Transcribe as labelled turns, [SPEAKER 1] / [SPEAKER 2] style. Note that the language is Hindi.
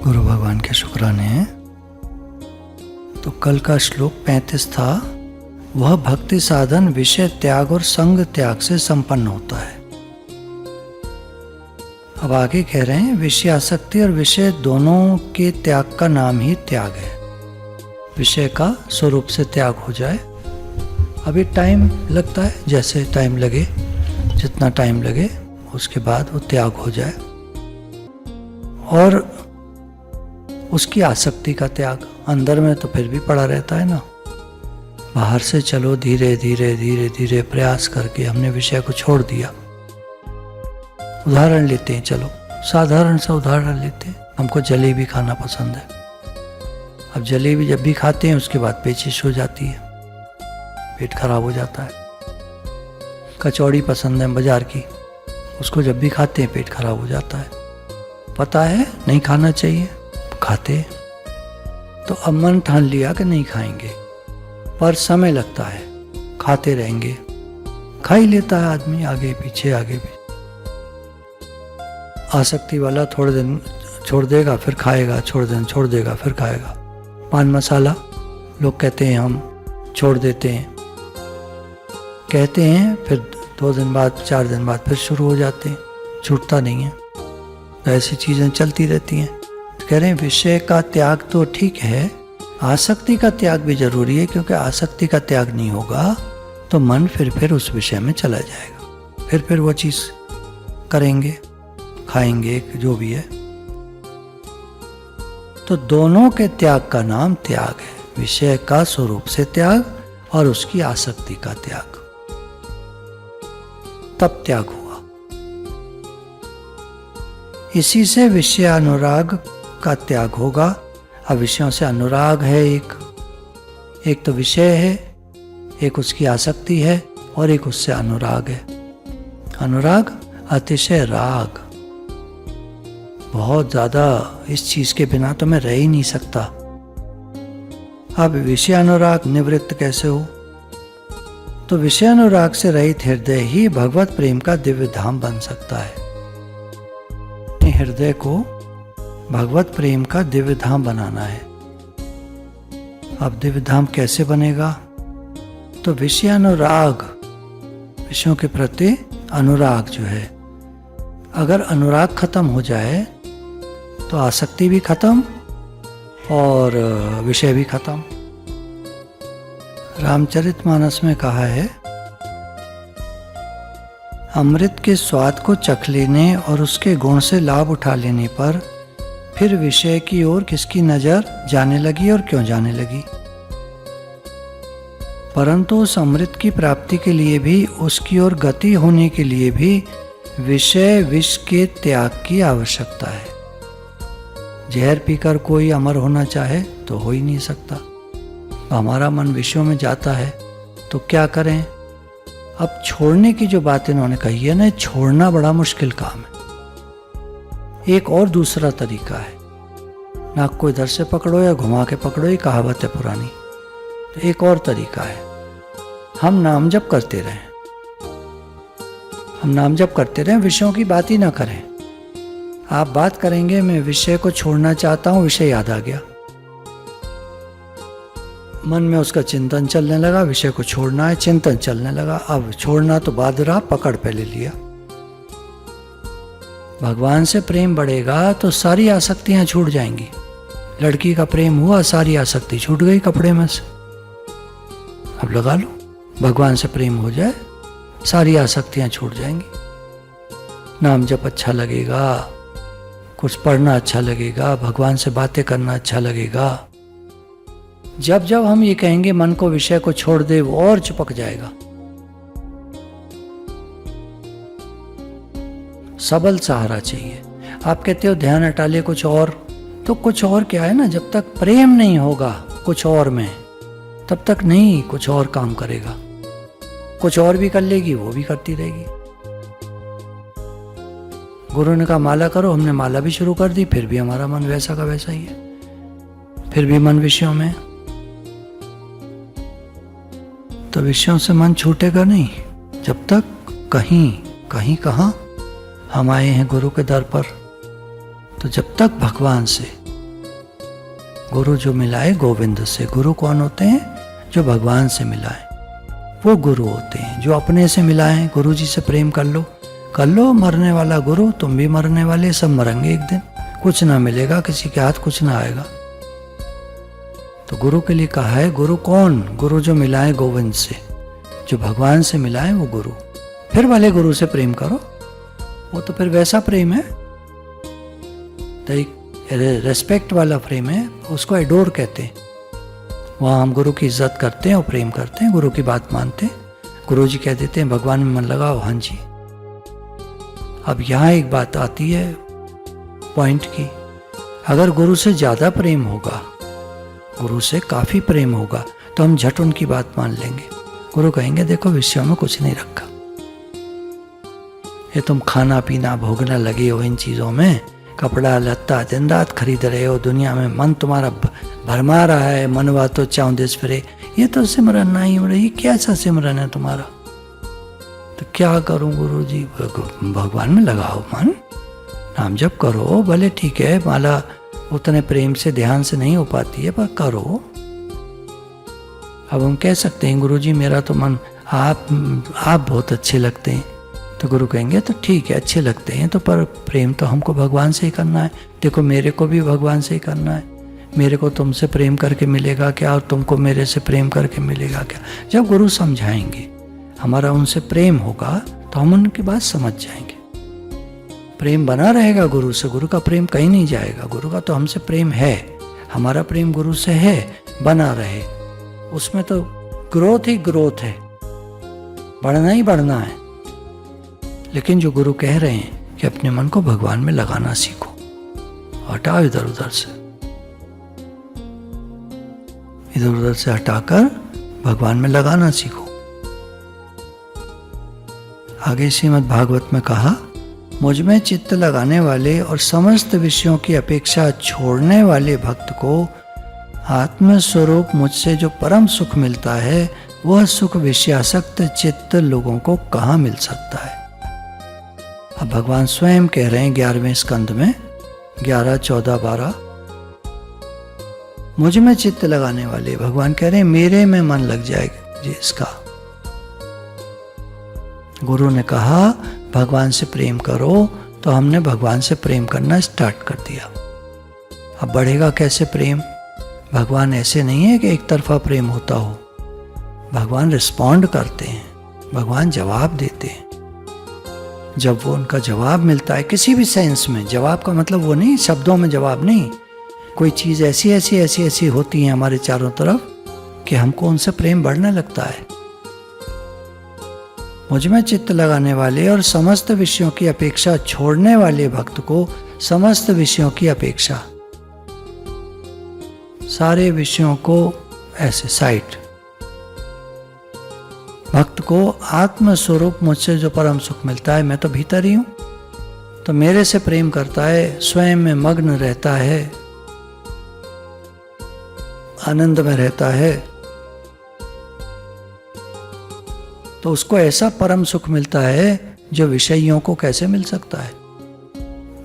[SPEAKER 1] गुरु भगवान के शुक्राने हैं। तो कल का श्लोक 35 था, वह भक्ति साधन विषय त्याग और संग त्याग से संपन्न होता है। अब आगे कह रहे हैं, विषय आसक्ति और विषय दोनों के त्याग का नाम ही त्याग है। विषय का स्वरूप से त्याग हो जाए। अभी टाइम लगता है, जैसे टाइम लगे, जितना टाइम लगे उसके बाद वो त्याग हो जाए। और उसकी आसक्ति का त्याग, अंदर में तो फिर भी पड़ा रहता है ना। बाहर से चलो धीरे धीरे धीरे धीरे प्रयास करके हमने विषय को छोड़ दिया। उदाहरण लेते हैं, चलो साधारण सा उदाहरण लेते हैं। हमको जलेबी खाना पसंद है। अब जलेबी जब भी खाते हैं उसके बाद पेचिश हो जाती है, पेट खराब हो जाता है। कचौड़ी पसंद है बाजार की, उसको जब भी खाते हैं पेट खराब हो जाता है। पता है नहीं खाना चाहिए, खाते। तो अब मन ठान लिया कि नहीं खाएंगे, पर समय लगता है, खाते रहेंगे। खा ही लेता है आदमी, आगे पीछे आगे पीछे। आसक्ति वाला थोड़े दिन छोड़ देगा फिर खाएगा, थोड़े दिन छोड़ देगा फिर खाएगा। पान मसाला लोग कहते हैं हम छोड़ देते हैं, कहते हैं, फिर 2 दिन बाद 4 दिन बाद फिर शुरू हो जाते हैं, छूटता नहीं है। तो ऐसी चीज़ें चलती रहती हैं। तो कह रहे हैं विषय का त्याग तो ठीक है, आसक्ति का त्याग भी जरूरी है, क्योंकि आसक्ति का त्याग नहीं होगा तो मन फिर उस विषय में चला जाएगा। फिर वो चीज़ करेंगे, खाएंगे, जो भी है। तो दोनों के त्याग का नाम त्याग है, विषय का स्वरूप से त्याग और उसकी आसक्ति का त्याग। तब त्याग हुआ। इसी से विषय अनुराग का त्याग होगा। अब विषयों से अनुराग है, एक तो विषय है, एक उसकी आसक्ति है, और एक उससे अनुराग है। अनुराग अतिशय राग, बहुत ज्यादा, इस चीज के बिना तो मैं रह ही नहीं सकता। अब विषय अनुराग निवृत्त कैसे हो? तो विषय अनुराग से रहित हृदय ही भगवत प्रेम का दिव्य धाम बन सकता है। हृदय को भगवत प्रेम का दिव्य धाम बनाना है। अब दिव्य धाम कैसे बनेगा? तो विषय अनुराग, विषयों के प्रति अनुराग जो है, अगर अनुराग खत्म हो जाए तो आसक्ति भी खत्म और विषय भी खत्म। रामचरितमानस में कहा है, अमृत के स्वाद को चख लेने और उसके गुण से लाभ उठा लेने पर फिर विषय की ओर किसकी नजर जाने लगी और क्यों जाने लगी? परंतु उस अमृत की प्राप्ति के लिए भी, उसकी ओर गति होने के लिए भी विषय विष के त्याग की आवश्यकता है। जहर पीकर कोई अमर होना चाहे तो हो ही नहीं सकता। हमारा मन विषयों में जाता है तो क्या करें? अब छोड़ने की जो बात इन्होंने कही है ना, छोड़ना बड़ा मुश्किल काम है। एक और दूसरा तरीका है, नाक को इधर से पकड़ो या घुमा के पकड़ो, ये कहावत है पुरानी। तो एक और तरीका है, हम नाम जप करते रहें। हम नाम जप करते रहें, विषयों की बात ही ना करें। आप बात करेंगे, मैं विषय को छोड़ना चाहता हूं, विषय याद आ गया, मन में उसका चिंतन चलने लगा, विषय को छोड़ना है, चिंतन चलने लगा। अब छोड़ना तो बाद रहा, पकड़ पहले लिया। भगवान से प्रेम बढ़ेगा तो सारी आसक्तियां छूट जाएंगी। लड़की का प्रेम हुआ, सारी आसक्ति छूट गई कपड़े में से। अब लगा लो, भगवान से प्रेम हो जाए, सारी आसक्तियां छूट जाएंगी। नाम जप अच्छा लगेगा, कुछ पढ़ना अच्छा लगेगा, भगवान से बातें करना अच्छा लगेगा। जब जब हम ये कहेंगे मन को विषय को छोड़ दे, वो और चिपक जाएगा। सबल सहारा चाहिए। आप कहते हो ध्यान हटा ले कुछ और, तो कुछ और क्या है ना, जब तक प्रेम नहीं होगा कुछ और में, तब तक नहीं कुछ और काम करेगा। कुछ और भी कर लेगी, वो भी करती रहेगी। गुरु ने कहा माला करो, हमने माला भी शुरू कर दी, फिर भी हमारा मन वैसा का वैसा ही है, फिर भी मन विषयों में। तो विषयों से मन छूटेगा नहीं जब तक कहीं कहाँ हम आए हैं गुरु के दर पर। तो जब तक भगवान से गुरु जो मिलाए गोविंद से। गुरु कौन होते हैं? जो भगवान से मिलाए, वो गुरु होते हैं। जो अपने से मिलाएं, गुरु जी से प्रेम कर लो, मरने वाला गुरु, तुम भी मरने वाले, सब मरेंगे एक दिन, कुछ ना मिलेगा, किसी के हाथ कुछ ना आएगा। तो गुरु के लिए कहा है, गुरु कौन? गुरु जो मिलाए गोविंद से, जो भगवान से मिलाए वो गुरु। फिर वाले गुरु से प्रेम करो, वो तो फिर वैसा प्रेम है, तो एक रेस्पेक्ट वाला प्रेम है, उसको एडोर कहते हैं। वहाँ हम गुरु की इज्जत करते हैं और प्रेम करते हैं, गुरु की बात मानते हैं। गुरु जी कह देते हैं भगवान में मन लगाओ, हाँ जी। अब यहाँ एक बात आती है पॉइंट की, अगर गुरु से ज़्यादा प्रेम होगा, गुरु से काफ़ी प्रेम होगा, तो हम झट उनकी बात मान लेंगे। गुरु कहेंगे देखो विषयों में कुछ नहीं रखा, ये तुम खाना पीना भोगना लगे हो इन चीज़ों में, कपड़ा लत्ता दिन रात खरीद रहे हो, दुनिया में मन तुम्हारा भरमा रहा है, मनवा तो चौंदिस फिरे, ये तो सिमरन नहीं हो रही, कैसा सिमरन है तुम्हारा? तो क्या करूं गुरु जी? भगवान में लगाओ मन, नाम जप करो, भले ठीक है माला उतने प्रेम से ध्यान से नहीं हो पाती है, पर करो। अब हम कह सकते हैं गुरु जी मेरा तो मन, आप बहुत अच्छे लगते हैं, तो गुरु कहेंगे तो ठीक है अच्छे लगते हैं, तो पर प्रेम तो हमको भगवान से ही करना है। देखो मेरे को भी भगवान से ही करना है, मेरे को तुमसे प्रेम करके मिलेगा क्या, और तुमको मेरे से प्रेम करके मिलेगा क्या? जब गुरु समझाएंगे, हमारा उनसे प्रेम होगा, तो हम उनकी बात समझ जाएंगे। प्रेम बना रहेगा गुरु से, गुरु का प्रेम कहीं नहीं जाएगा। गुरु का तो हमसे प्रेम है, हमारा प्रेम गुरु से है, बना रहे, उसमें तो ग्रोथ ही ग्रोथ है, बढ़ना ही बढ़ना है। लेकिन जो गुरु कह रहे हैं कि अपने मन को भगवान में लगाना सीखो, हटाओ इधर उधर से, इधर उधर से हटाकर भगवान में लगाना सीखो। आगे श्रीमद् भागवत में कहा, मुझ में चित्त लगाने वाले और समस्त विषयों की अपेक्षा छोड़ने वाले भक्त को आत्मस्वरूप मुझसे जो परम सुख मिलता है, वह सुख विषयासक्त चित्त लोगों को कहाँ मिल सकता है? अब भगवान स्वयं कह रहे हैं 11वें स्कंद में 11, 14, 12, मुझ में चित्त लगाने वाले, भगवान कह रहे हैं मेरे में मन लग जाएगा जिसका। गुरु ने कहा भगवान से प्रेम करो, तो हमने भगवान से प्रेम करना स्टार्ट कर दिया। अब बढ़ेगा कैसे प्रेम? भगवान ऐसे नहीं है कि एक तरफा प्रेम होता हो, भगवान रिस्पॉन्ड करते हैं, भगवान जवाब देते हैं। जब वो उनका जवाब मिलता है किसी भी सेंस में, जवाब का मतलब वो नहीं शब्दों में जवाब नहीं, कोई चीज़ ऐसी होती है हमारे चारों तरफ कि हमको उनसे प्रेम बढ़ने लगता है। मुझ में चित्त लगाने वाले और समस्त विषयों की अपेक्षा छोड़ने वाले भक्त को, समस्त विषयों की अपेक्षा, सारे विषयों को ऐसे साइड, भक्त को आत्मस्वरूप मुझसे जो परम सुख मिलता है, मैं तो भीतर ही हूं, तो मेरे से प्रेम करता है, स्वयं में मग्न रहता है, आनंद में रहता है, तो उसको ऐसा परम सुख मिलता है जो विषयों को कैसे मिल सकता है?